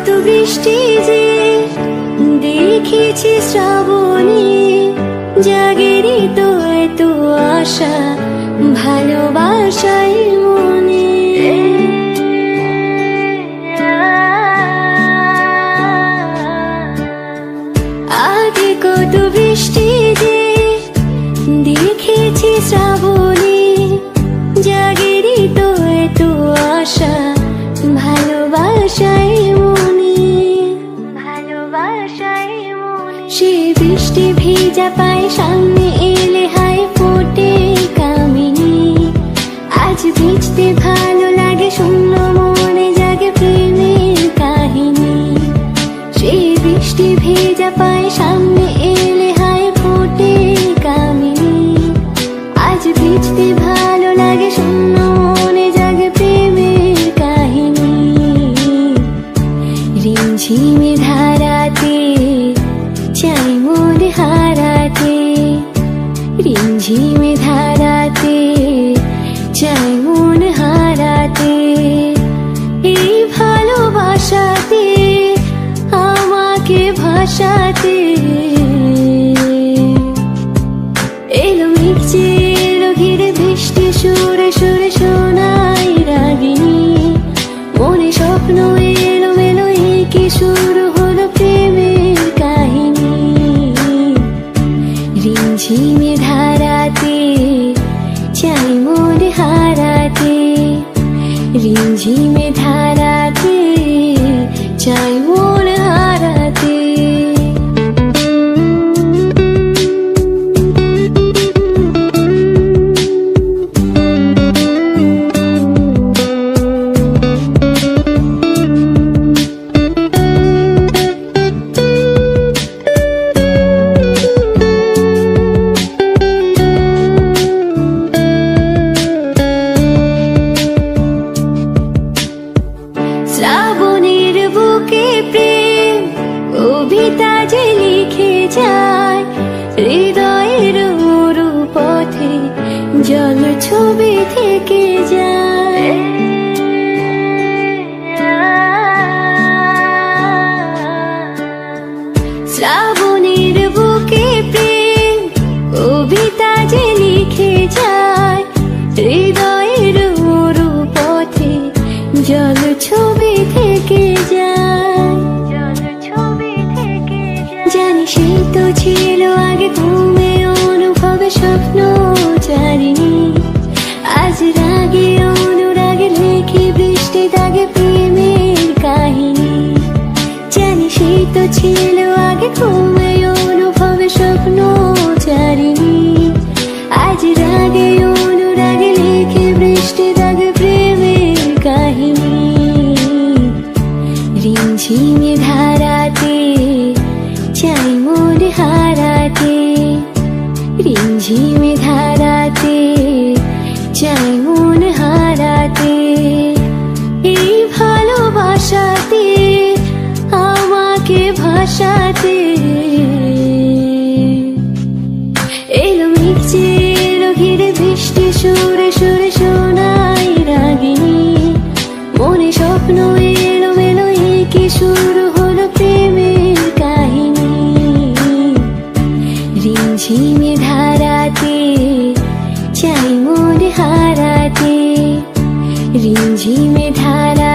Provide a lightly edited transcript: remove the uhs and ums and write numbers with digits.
কত বৃষ্টি যে দেখেছি শ্রাবণে, জাগেরই তো এত আশা ভালোবাসাই মনে। আগে কত বৃষ্টি যে দেখেছি শ্রাবণে, জাগেরই তো এত আশা ভালোবাসাই মনে, ভালোবাসাই মনে। সে বৃষ্টি ভেজা পায় সামনে এলে হায় ফোটে কামিনী, আজ ভিজতে ভালো লাগে শূন্য মনে জাগে প্রেমের কাহিনী। সে বৃষ্টি ভেজা পায় সামনে এলে হায় ফোটে কামিনী, আজ ভিজতে ভালো লাগে শূন্য মনে জাগে প্রেমের কাহিনী। রিমঝিমে ধারাতে চাই মন হারাতে, রিমঝিমে ধারাতে চাই মন হারাতে। এই ভালোবাসাতে আমাকে ভাসাতে, এলো মেঘ যে এলো ঘিরে বৃষ্টি সুরে সুরে শোনাই রাগিনী। মনে স্বপ্ন এলো মেলো কি শুরু হলো প্রেমের কাহিনী। রিমঝিমে ধারাতে চাই মন হারাতে, রিমঝিমে ধারাতে চাই মন হারাতে। শ্রাবণের বুকে প্রেম কবিতা যে লিখে যায়, হৃদয়ের মরু পথে জল ছবি থেকে যায়। শ্রাবণের বুকে প্রেম কবিতা যে লিখে যায়, হৃদয়ের মরু পথে জল ছবি থেকে যায়, জল ছবি থেকে যায়। জানি সেই তো ছিল আগে ঘুমে অনুভবে স্বপ্ন চারিণী, আজ রাগে অনুরাগে লেখি বৃষ্টি দাগে প্রেমের কাহিনী। জানি সেই তো ছিল আগে ঘুমে অনুভবে স্বপ্ন চারিণী, আজ রাগে অনুরাগে লেখি বৃষ্টি দাগে প্রেমের কাহিনী। রিমঝিমে ধারাতে চাই মন হারাতে, রিমঝিমে ধারাতে চাই মন হারাতে। এই ভালোবাসাতে আমাকে ভাসাতে, এলো মেঘ যে এলো ঘিরে বৃষ্টি সুরে সুরে শোনাই রাগিনী। মনে স্বপ্ন এলো মেলো কি শুরু হলো প্রেমের কাহিনী। রিমঝিমে ধারাতে চাই মন হারাতে, রিমঝিমে ধারা